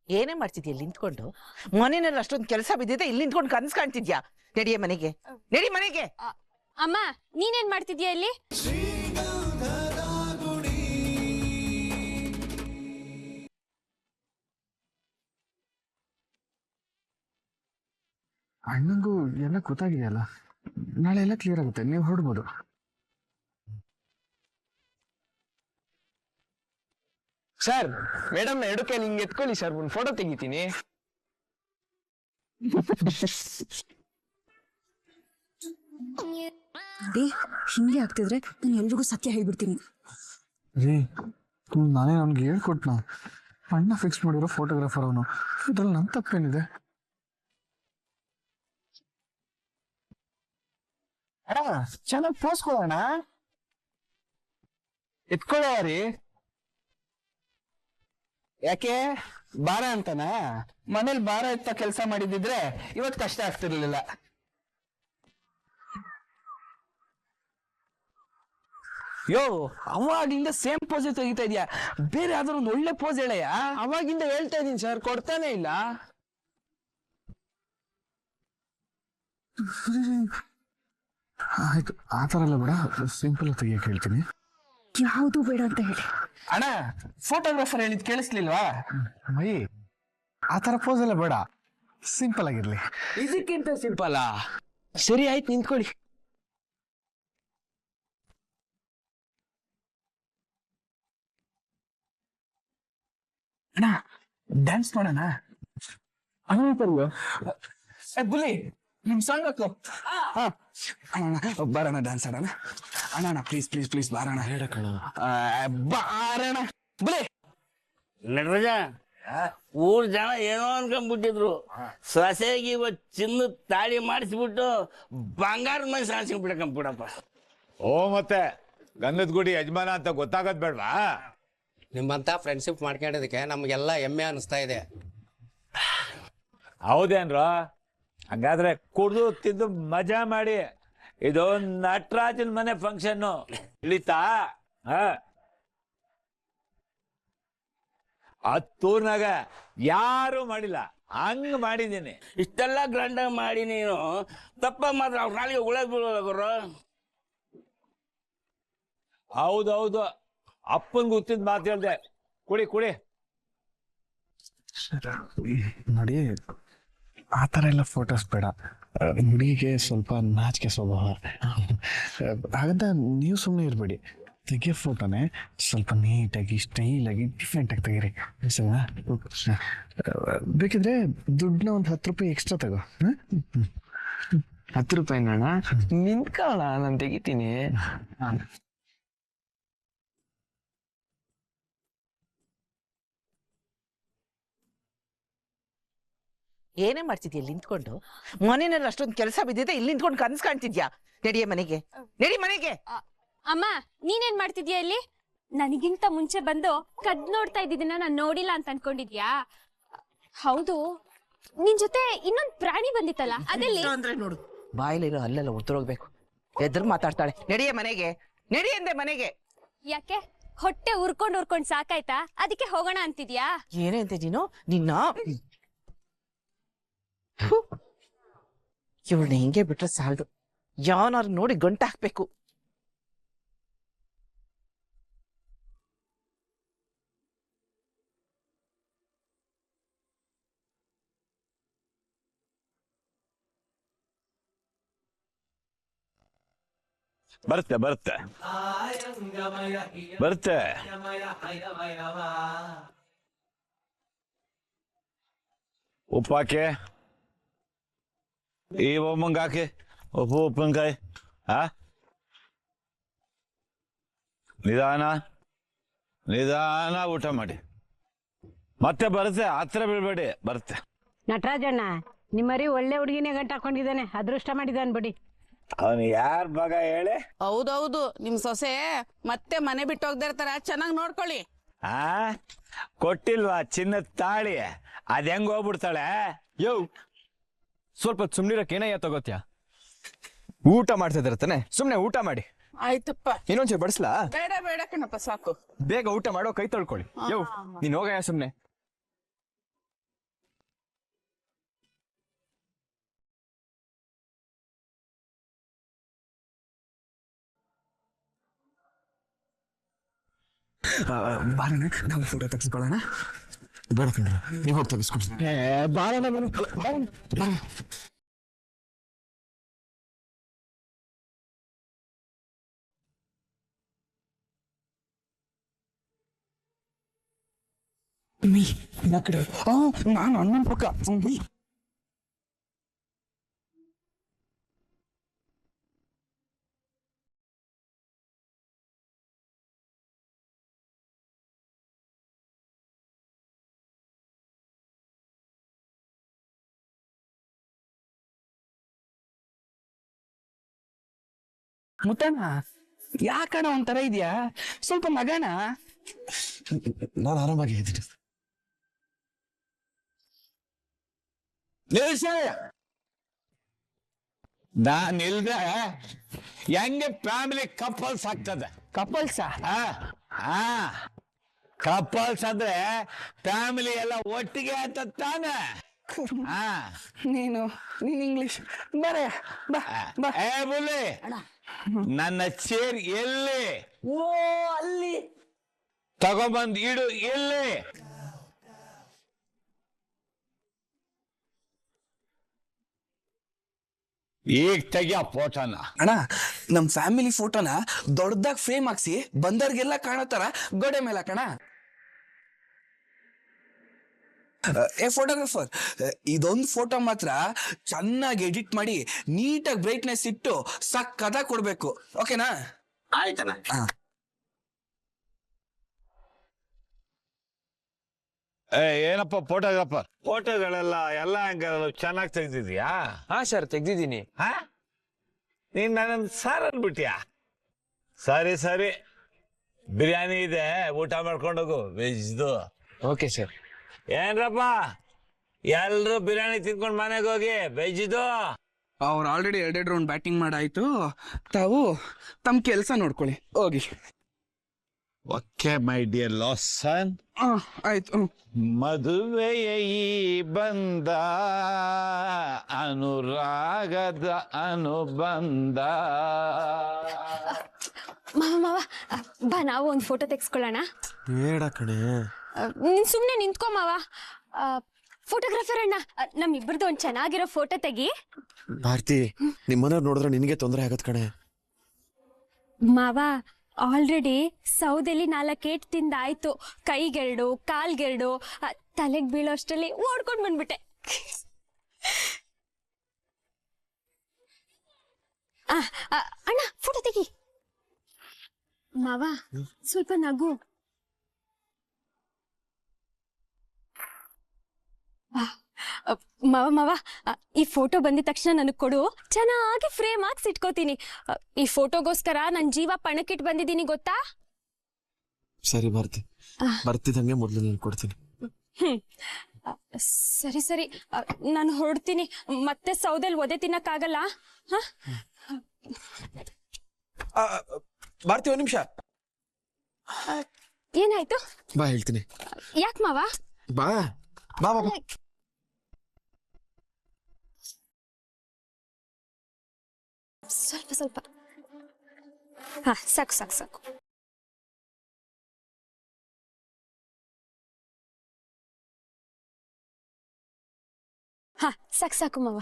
ಏನೇ ಮಾಡ್ತಿದ್ಯಾ ಇಲ್ಲಿ ನಿಂತ್ಕೊಂಡು? ಮನೆಯಲ್ಲಿ ಅಷ್ಟೊಂದು ಕೆಲಸ ಬಿದ್ದಿದೆ, ಇಲ್ಲಿ ನಿಂತ್ಕೊಂಡು ಕನಸು ಕಾಣ್ತಿದ್ಯಾ? ನಡಿಯ ಮನೆಗೆ, ನಡಿ ಮನೆಗೆ. ಅಮ್ಮ ನೀನೇನ್ ಮಾಡ್ತಿದ್ಯಾ ಇಲ್ಲಿ? ಅಣ್ಣಂಗೂ ಎಲ್ಲ ಗೊತ್ತಾಗಿದೆಯಲ್ಲ, ನಾಳೆ ಎಲ್ಲ ಕ್ಲಿಯರ್ ಆಗುತ್ತೆ, ನೀವು ಹೊರಡ್ಬೋದು. ಸರ್, ಮೇಡಮ್ ಎಡಕ್ಕೆ ನಿಂಗೆ ಎತ್ಕೊಳ್ಳಿ ಸರ್, ಒಂದು ಫೋಟೋ ತೆಗಿತೀನಿ. ಹಿಂಗೆ ಆಗ್ತಿದ್ರೆ ನಾನು ಎಲ್ರಿಗೂ ಸತ್ಯ ಹೇಳ್ಬಿಡ್ತೀನಿ. ರೀ, ನಾನೇ ಅವ್ನಿಗೆ ಹೇಳ್ಕೊಟ್ನ, ಅಣ್ಣ ಫಿಕ್ಸ್ ಮಾಡಿರೋ ಫೋಟೋಗ್ರಾಫರ್ ಅವನು, ಇದ್ರಲ್ಲಿ ನನ್ನ ತಪ್ಪೇನಿದೆ? ಚೆನ್ನಾಗಿ ಪೋಸ್ ಕೊಡೋಣ. ಎತ್ಕೊಳ್ಳೋ ರೀ. ಯಾಕೆ ಭಾರ ಅಂತನ? ಮನೇಲಿ ಭಾರ ಎತ್ತ ಕೆಲಸ ಮಾಡಿದಿದ್ರೆ ಇವತ್ತು ಕಷ್ಟ ಆಗ್ತಿರ್ಲಿಲ್ಲ. ಯೋ, ಅವಾಗಿಂದ ಸೇಮ್ ಪೋಸ್ ತೆಗಿತಾ ಇದೆಯಾ? ಬೇರೆ ಯಾವ್ದಾದ್ರು ಒಂದು ಒಳ್ಳೆ ಪೋಸ್ ಹೇಳಯ್ಯ. ಅವಾಗಿಂದ ಹೇಳ್ತಾ ಇದೀನಿ ಸರ್, ಕೊಡ್ತಾನೆ ಇಲ್ಲ. ಆಯ್ತು, ಆ ಥರ ಎಲ್ಲ ಬೇಡ, ಸಿಂಪಲ್ ತೆಗಿಯಕ್ಕೆ ಹೇಳ್ತೀನಿ. ಯಾವುದು ಬೇಡ ಅಂತ ಹೇಳಿ. ಅಣ್ಣ, ಫೋಟೋಗ್ರಾಫರ್ ಹೇಳಿದ್ ಕೇಳಿಸ್ಲಿಲ್ವಾ? ಮೈ, ಆ ಥರ ಪೋಸ್ ಎಲ್ಲ ಬೇಡ, ಸಿಂಪಲ್ ಆಗಿರ್ಲಿ. ಇದಕ್ಕಿಂತ ಸಿಂಪಲ್? ಸರಿ ಆಯ್ತು, ನಿಂತ್ಕೊಳ್ಳಿ. ಅಣ್ಣ, ಡ್ಯಾನ್ಸ್ ಮಾಡೋಣ. ಬುಲಿ, ನಿಮ್ ಸಾಂಗ್ ಹಾಕು. ಬಾರಣ, ಡ್ಯಾನ್ಸ್ ಆಡೋಣ. ಅಣ್ಣ please please please ಬಾರಣ. ಬಾರಣ bully. Nataraja, ಊರ್ ಜನ ಏನೋ ಅನ್ಕೊಂಡ್ಬಿಟ್ಟಿದ್ರು. ಸೊಸೆಗೆ ಇವತ್ತು ಚಿನ್ನದ ತಾಳಿ ಮಾಡಿಸ್ಬಿಟ್ಟು ಬಂಗಾರದ ಮನುಷ್ಯ ಅನ್ಸ್ಕೊಂಡ್ಬಿಡಕಂಬಿಡಪ್ಪ. ಓ, ಮತ್ತೆ ಗಂಧದ ಗುಡಿ ಯಜಮಾನ ಅಂತ ಗೊತ್ತಾಗದ್ ಬೇಡ್ವಾ? ನಿಮ್ಮಂತ ಫ್ರೆಂಡ್ಶಿಪ್ ಮಾಡ್ಕೊಂಡಿದ್ದಕ್ಕೆ ನಮ್ಗೆಲ್ಲ ಹೆಮ್ಮೆ ಅನಿಸ್ತಾ ಇದೆ. ಹೌದೇನ್ರ? ಹಂಗಾದ್ರೆ ಕುಡ್ದು ತಿಂದು ಮಜಾ ಮಾಡಿ. ಇದು ನಟರಾಜನ್ ಮನೆ ಫಂಕ್ಷನ್, ಇಳಿತಾ? ಹತ್ತೂರ್ನಾಗ ಯಾರು ಮಾಡಿಲ್ಲ, ಹಂಗ ಮಾಡಿದ್ದೀನಿ. ಇಷ್ಟೆಲ್ಲ ಗ್ರ್ಯಾಂಡಾಗಿ ಮಾಡಿ ನೀನು ತಪ್ಪ ಮಾತ್ರ ಅವ್ರ ನಾಳೆಗೆ ಉಳದ್ ಬೀಳೋಲ್ಲ ಗುರು. ಹೌದೌದು, ಅಪ್ಪನ್ ಗೊತ್ತಿದ್ ಮಾತು ಹೇಳ್ದೆ. ಕುಡಿ ಕುಡಿ. ನೋಡಿ, ಆ ಥರ ಎಲ್ಲ ಫೋಟೋಸ್ ಬೇಡ, ಹುಡುಗಿಗೆ ಸ್ವಲ್ಪ ನಾಚಿಕೆ ಸ್ವಭಾವ. ಹಾಗಂತ ನೀವು ಸುಮ್ಮನೆ ಇರಬೇಡಿ, ತೆಗಿಯೋ ಫೋಟೋನೇ ಸ್ವಲ್ಪ ನೀಟಾಗಿ ಸ್ಟೈಲಾಗಿ ಡಿಫ್ರೆಂಟಾಗಿ ತೆಗೀರಿ, ಸರಿನಾ? ಬೇಕಿದ್ರೆ ದುಡ್ಡನ್ನ ಒಂದು 10 ರೂಪಾಯಿ ಎಕ್ಸ್ಟ್ರಾ ತಗೋ. 10 ರೂಪಾಯಿನ? ನಿಂತ್ಕೊಳ್ಳ, ನಾನು ತೆಗಿತೀನಿ. ಏನೇ ಮಾಡ್ತಿದ್ಯಾ ಇಲ್ಲಿ ನಿಂತ್ಕೊಂಡು? ಮನೆಯಲ್ಲಿ ಅಷ್ಟೊಂದು ಕೆಲಸ ಬಿದ್ದಿದೆ, ಇಲ್ಲಿ ನಿಂತ್ಕೊಂಡು ಕನಸು ಕಾಣ್ತಿದ್ಯಾ? ನಡಿಯ ಮನೆಗೆ, ನಡಿ ಮನೆಗೆ. ಅಮ್ಮ ನೀನೇನ್ ಮಾಡ್ತಿದ್ಯಾ ಇಲ್ಲಿ? ನನಗಿಂತ ಮುಂಚೆ ಬಂದು ಕದ್ ನೋಡ್ತಾ ಇದ್ದಿದ್ದನ್ನ ನಾನು ನೋಡಿಲ್ಲ ಅಂತ ಅನ್ಕೊಂಡಿದ್ಯಾ? ಹೌದು, ನಿನ್ ಜೊತೆ ಇನ್ನೊಂದ್ ಪ್ರಾಣಿ ಬಂದಿತ್ತಲ್ಲ, ಅದೆಲ್ಲಿ? ಅಂದ್ರೆ ನೋಡು, ಬಾಯಿಲಿರೋ ಅಲ್ಲೆಲ್ಲ ಉತ್ತರೋಗ್ಬೇಕು, ಎದುರು ಮಾತಾಡ್ತಾಳೆ. ನಡಿಯ ಮನೆಗೆ, ನಡಿ ಅಂದೆ ಮನೆಗೆ. ಯಾಕೆ ಹೊಟ್ಟೆ ಉರ್ಕೊಂಡ್ ಸಾಕಾಯ್ತಾ? ಅದಕ್ಕೆ ಹೋಗೋಣ ಅಂತಿದ್ಯಾ? ಏನೇ ಅಂತ ನೀನು? ನಿನ್ನ ಇವಳನ್ನ ಹಿಂಗೆ ಬಿಟ್ರೆ ಸಾಲದು, ಯಾವನಾರು ನೋಡಿ ಗಂಟ ಹಾಕ್ಬೇಕು. ಬರುತ್ತೆ ಬರುತ್ತೆ ಬರುತ್ತೆ. ಉಪ್ಪಾಕೆ, ಈ ಒಮ್ಮಂಗಾಕೆ, ಉಪ್ಪಿನಕಾಯಿ. ನಿಧಾನ ನಿಧಾನ ಊಟ ಮಾಡಿ, ಮತ್ತೆ ಬರುತ್ತೆ, ಹತ್ರ ಬೀಳ್ಬೇಡಿ, ಬರುತ್ತೆ. ನಟರಾಜಣ್ಣ, ನಿಮ್ಮರಿ ಒಳ್ಳೆ ಹುಡುಗಿನೇ ಗಂಟ ಹಾಕೊಂಡಿದ್ದಾನೆ, ಅದೃಷ್ಟ ಮಾಡಿದಾನೆ ಬಿಡಿ. ಅವನು ಯಾರ ಮಗ ಹೇಳಿ? ಹೌದೌದು, ನಿಮ್ ಸೊಸೆ ಮತ್ತೆ ಮನೆ ಬಿಟ್ಟು ಹೋಗ್ತಾ ಇರ್ತಾರ, ಚೆನ್ನಾಗಿ ನೋಡ್ಕೊಳ್ಳಿ. ಕೊಟ್ಟಿಲ್ವಾ ಚಿನ್ನದ ತಾಳಿ? ಅದ್ ಹೆಂಗ್ ಹೋಗ್ಬಿಡ್ತಾಳೆ? ಯೋ, ಸ್ವಲ್ಪ ಸುಮ್ನಿರಕ್ಕೆ ಏನಯ್ಯ ತಗೋತ್ಯಾ? ಊಟ ಮಾಡ್ತಾ ಇದಾರೆ ತಾನೆ, ಸುಮ್ನೆ ಊಟ ಮಾಡಿ. ಆಯ್ತಪ್ಪ, ಇನ್ನೊಂಚೂರು ಬಡಿಸ್ಲಾ? ಬೇಡ ಬೇಡ ಕಣಪ್ಪ, ಸಾಕು. ಬೇಗ ಊಟ ಮಾಡೋ, ಕೈ ತೊಳ್ಕೊಳ್ಳಿ. ಯೋ, ನೀನ್ ಹೋಗಯ್ಯ ಸುಮ್ನೆ. ಬಾರಣ ನಾವು ಫೋಟೋ ತೆಗೆಸ್ಕೊಳ್ಳೋಣ. ಬೇಡ ಕಣ್ರ, ನೀವು ಹೋಗಿ ತೆಗೆಸ್ಕೊಡ್ತೀನಿ. ಬಾರಣ ಬಾರಣ. ಕಡೆ ನಾನು ಅಣ್ಣನ ಪಕ್ಕ. ಮುತ್ತಣ್ಣ, ಯಾಕಣ ಒಂಥರ ಇದೆಯಾ? ಸ್ವಲ್ಪ ನಗಣ. ನಾನು ಆರಾಮಾಗಿ ಇದ್ದೀನಿ. ನಾನ್ ಇಲ್ದೆ ಹೆಂಗೆ ಫ್ಯಾಮಿಲಿ ಕಪಲ್ಸ್ ಆಗ್ತದೆ? ಕಪಲ್ಸ? ಕಪಲ್ಸ್ ಅಂದ್ರೆ ಫ್ಯಾಮಿಲಿ ಎಲ್ಲ ಒಟ್ಟಿಗೆ ಅಂತ ತಾನೆ. ನೀನು ಇಂಗ್ಲಿಷ್ ಬರ. ಏ ಬುಲ್ಲಿ, ನನ್ನ ಚೇರ್ ಎಲ್ಲಿ? ಓ, ಅಲ್ಲಿ ತಗೊಂಬಂದ್ ಇಡು. ಎಲ್ಲಿ? ಈಗ ತೆಗಿಯ ಫೋಟೋನ. ಅಣ್ಣ, ನಮ್ ಫ್ಯಾಮಿಲಿ ಫೋಟೋನ ದೊಡ್ಡದಾಗಿ ಫ್ರೇಮ್ ಹಾಕ್ಸಿ ಬಂದವ್ರಿಗೆಲ್ಲ ಕಾಣೋ ತರ ಗೋಡೆ ಮೇಲೆ ಹಾಕಣ. ಏ ಫೋಟೋಗ್ರಾಫರ್, ಇದೊಂದು ಫೋಟೋ ಮಾತ್ರ ಚೆನ್ನಾಗಿ ಎಡಿಟ್ ಮಾಡಿ ನೀಟಾಗಿ ಬ್ರೈಟ್ನೆಸ್ ಇಟ್ಟು ಸಕ್ಕತ್ತಾಗಿ ಕೊಡ್ಬೇಕು. ಓಕೆನಾ? ಆಯ್ತಣ್ಣ. ಏನಪ್ಪ ಫೋಟೋಗ್ರಾಫರ್, ಫೋಟೋಗಳೆಲ್ಲ ಎಲ್ಲ ಆಂಗಲ್ ಚೆನ್ನಾಗಿ ತೆಗ್ದಿದ್ಯಾ? ಹಾ ಸರ್, ತೆಗ್ದಿದ್ದೀನಿ. ನೀನ್ ನನ್ನ ಸಾರ್ ಅನ್ಬಿಟ್ಯಾ? ಸರಿ ಸರಿ, ಬಿರಿಯಾನಿ ಇದೆ, ಊಟ ಮಾಡ್ಕೊಂಡೋಗು, ವೆಜ್ದು. Okay sir. ಏನ್ರಪ್ಪ, ಎಲ್ರು ಬಿರಿಯಾನಿ ತಿನ್ಕೊಂಡ್ ಮನೆಗೆ ಹೋಗಿ, ವೆಜ್ದು. ಅವ್ರು ಆಲ್ರೆಡಿ 2 ರೌಂಡ್ ಬ್ಯಾಟಿಂಗ್ ಮಾಡಾಯ್ತು. ತಾವು ತಮ್ಮ ಕೆಲಸ ನೋಡ್ಕೊಳ್ಳಿ, ಹೋಗಿ. ಓಕೆ ಮೈ ಡಿಯರ್ ಲಾಸ್ ಸನ್. ಆಯ್ತು. ಮದುವೆಯ ಈ ಬಂದ ಅನುರಾಗದ ಅನುಬಂಧ. ಮಾವ ಬಾ, ನಾವು ಒಂದು ಫೋಟೋ ತೆಗೆಸ್ಕೊಳ್ಳೋಣ. ಬೇಡ ಕಣೆ. ನೀನ್ ಸುಮ್ನೆ ನಿಂತ್ಕೊ ಮಾವ. ಫೋಟೋಗ್ರಾಫರ್ ಅಣ್ಣ, ನಮ್ಮಿಬ್ಬರದು ಒಂದು ಚೆನ್ನಾಗಿರೋ ಫೋಟೋ ತೆಗಿ. ಭಾರತಿ, ನಿಮ್ಮನೆಯವ್ರು ನೋಡಿದ್ರೆ ನಿನಗೆ ತೊಂದರೆ ಆಗತ್ ಕಣೆ. ಮಾವ, ಆಲ್ರೆಡಿ ಸೌದೆಲಿ 4 ಏಟ್ ತಿಂದಾಯ್ತು. ಕೈಗೆರಡು, ಕಾಲ್ಗೆರಡು, ತಲೆಗೆ ಬೀಳೋ ಅಷ್ಟರಲ್ಲಿ ಓಡ್ಕೊಂಡ್ ಬಂದ್ಬಿಟ್ಟೆ. ಅಣ್ಣ, ಫೋಟೋ ತೆಗಿ. ಮಾವ, ಸ್ವಲ್ಪ ನಗು. ಮಾವ, ಈ ಫೋಟೋ ಬಂದಿದ ತಕ್ಷಣ ನನಗೆ ಕೊಡು, ಚೆನ್ನಾಗಿ ಫ್ರೇಮ್ ಹಾಕ್ಸಿ ಇಟ್ಕೋತೀನಿ. ಈ ಫೋಟೋಗೋಸ್ಕರ ನನ್ನ ಜೀವ ಪಣಕ್ಕಿಟ್ಟು ಬಂದಿದ್ದೀನಿ, ಗೊತ್ತಾ? ಸರಿ ಭಾರತಿ, ಬರ್ತಿದ್ದಂಗೆ ಮೊದಲು ನೀನು ಕೊಡ್ತೀನಿ. ಸರಿ ಸರಿ, ನಾನು ಹೊರಡ್ತೀನಿ. ಮತ್ತೆ ಸೌದೆಲ್ ಒದೆ ತಿನ್ನಕ್ಕಾಗಲ್ಲ. ಭಾರತಿ, 1 ನಿಮಿಷ. ಏನಾಯ್ತು? ಬಾ, ಹೇಳ್ತೀನಿ. ಯಾಕೆ ಮಾವ? ಬಾ ಬಾ ಬಾ. ಸ್ವಲ್ಪ ಸ್ವಲ್ಪ. ಸಾಕು ಸಾಕು ಸಾಕು. ಸಾಕು ಸಾಕು ಮಾವ.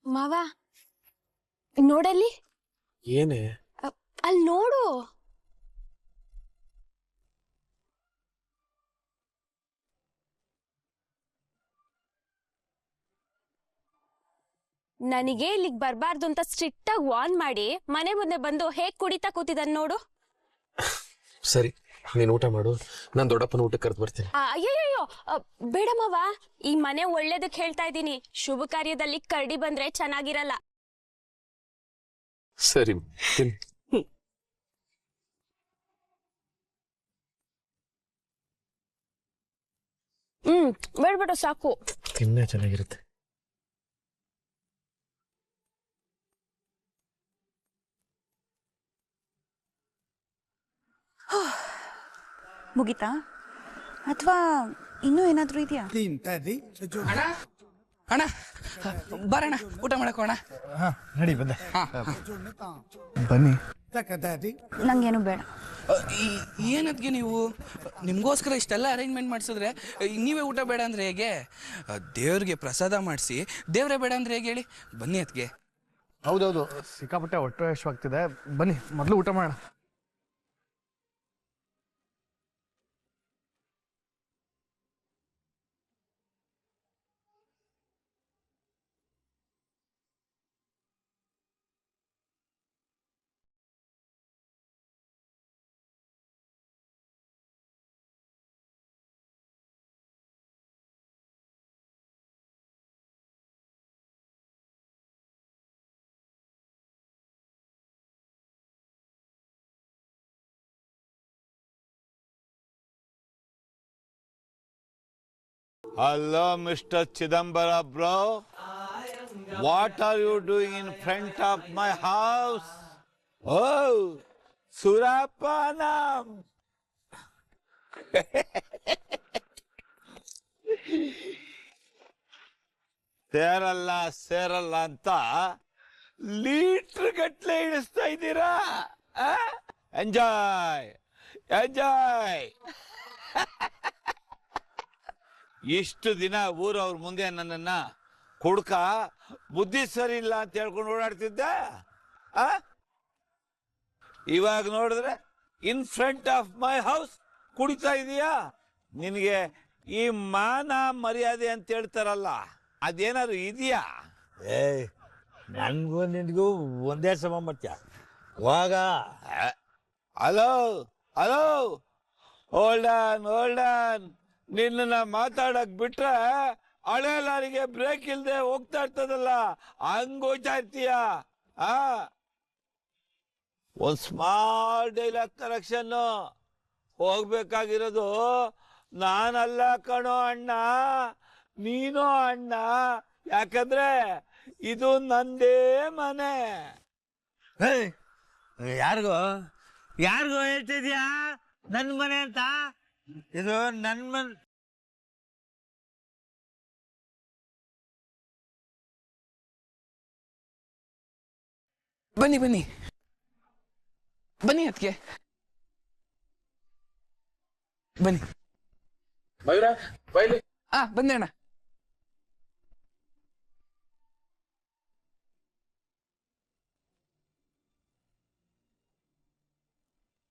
ಮಾವ, ನೋಡಲ್ಲಿ. ಏನೇ? ಅಲ್ಲಿ ನೋಡು. ನನಗೆ ಇಲ್ಲಿಗೆ ಬರಬಾರ್ದು ಅಂತ ಸ್ಟ್ರಿಕ್ಟ್ ಆಗಿ ವಾರ್ನ್ ಮಾಡಿ ಮನೆ ಮುಂದೆ ಬಂದು ಹೇಗ್ ಕುಡಿತಾ ಕೂತಿದ್ದಾನೆ ನೋಡು. ಸರಿ, ನೀನು ಊಟ ಮಾಡು, ನಾನು ದೊಡ್ಡಪ್ಪನ ಊಟಕ್ಕೆ ಕರೆದು ಬರ್ತೀನಿ. ಅಯ್ಯಯ್ಯೋ, ಬೇಡ ಮಾವ, ಈ ಮನೆ ಒಳ್ಳೇದಕ್ಕೆ ಹೇಳ್ತಾ ಇದ್ದೀನಿ. ಶುಭ ಕಾರ್ಯದಲ್ಲಿ ಕರಡಿ ಬಂದ್ರೆ ಚೆನ್ನಾಗಿರಲ್ಲ. ಸರಿ, ಬೇಡ ಸಾಕು. ತಿನ್ನೇ ಚೆನ್ನಾಗಿರುತ್ತೆ. ಮುಗಿತಾ ಅಥವಾ ಇನ್ನೂ ಏನಾದ್ರೂ ಇದೆಯಾ? ಅಣ್ಣ ಅಣ್ಣ ಬರೋಣ ಊಟ ಮಾಡಕೋಣ. ಹಾ ನಡಿ ಬಂದೆ. ಬನ್ನಿ. ನಂಗೇನು ಬೇಡ. ಏನದ್ಗೆ ನೀವು ನಿಮಗೋಸ್ಕರ ಇಷ್ಟೆಲ್ಲ ಅರೇಂಜ್ಮೆಂಟ್ ಮಾಡಿಸಿದ್ರೆ ನೀವೇ ಊಟ ಬೇಡ ಅಂದ್ರೆ ಹೇಗೆ? ದೇವ್ರಿಗೆ ಪ್ರಸಾದ ಮಾಡಿಸಿ ದೇವ್ರೇ ಬೇಡ ಅಂದ್ರೆ ಹೇಗೆ ಹೇಳಿ? ಬನ್ನಿ ಅದಕ್ಕೆ. ಹೌದೌದು, ಸಿಕ್ಕಾಪಟ್ಟೆ ಹೊಟ್ಟೆ ಹಶ್ವಾಗ್ತಿದೆ. ಬನ್ನಿ ಮೊದಲು ಊಟ ಮಾಡೋಣ. Hello, Mr. Chidambara, bro. What are you doing in front of my house? Oh, Surapanam. ಸೇರಲ್ಲ ಅಂತ ಲೀಟ್ರ್ ಗಟ್ಲೆ ಇಳಿಸ್ತಾ ಇದ್ದೀರಾ? Enjoy enjoy. ಇಷ್ಟು ದಿನ ಊರವ್ರ ಮುಂದೆ ನನ್ನನ್ನ ಕುಡ್ಕ ಬುದ್ಧಿ ಸರಿ ಇಲ್ಲ ಅಂತ ಹೇಳ್ಕೊಂಡು ಓಡಾಡ್ತಿದ್ದೆ. ಇವಾಗ ನೋಡಿದ್ರೆ in front of my house ಕುಡಿತಾ ಇದೀಯಾ? ನಿನಗೆ ಈ ಮಾನ ಮರ್ಯಾದೆ ಅಂತ ಹೇಳ್ತಾರಲ್ಲ, ಅದೇನಾದ್ರು ಇದೆಯಾ? ನನ್ಗೂ ನಿನ್ಗೂ ಒಂದೇ ಸಮ ಮಾಡ್ತೀಯ ವಾಗ. ಹಲೋ ಹಲೋ, ಹೋಲ್ಡನ್ ನಿನ್ನ ಮಾತಾಡಕ್ ಬಿಟ್ರೆ ಹಳೆ ಲಾರಿಗೆ ಬ್ರೇಕ್ ಇಲ್ದೆ ಹೋಗ್ತಾ ಇರ್ತದಲ್ಲ, ಹಂಗ್ ಹೋಗ್ತಾ ಇರ್ತೀಯ. ಒಂದ್ ಸ್ಮಾಲ್ ಡೈಲಾಗ್ ಕರೆಕ್ಷನ್. ಹೋಗ್ಬೇಕಾಗಿರೋದು ನಾನಲ್ಲ ಕಣೋ ಅಣ್ಣ, ನೀನೋ ಅಣ್ಣ. ಯಾಕಂದ್ರೆ ಇದು ನಂದೇ ಮನೆ. ಯಾರಿಗೋ ಹೇಳ್ತಿದ್ಯಾ ನನ್ ಮನೆ ಅಂತ? ಇದು ನನ್ ಮನೆ. ಬನ್ನಿ ಬನ್ನಿ ಬನ್ನಿ ಅದಕ್ಕೆ ಬನ್ನಿ. ಬಂದೆ ಅಣ್ಣ.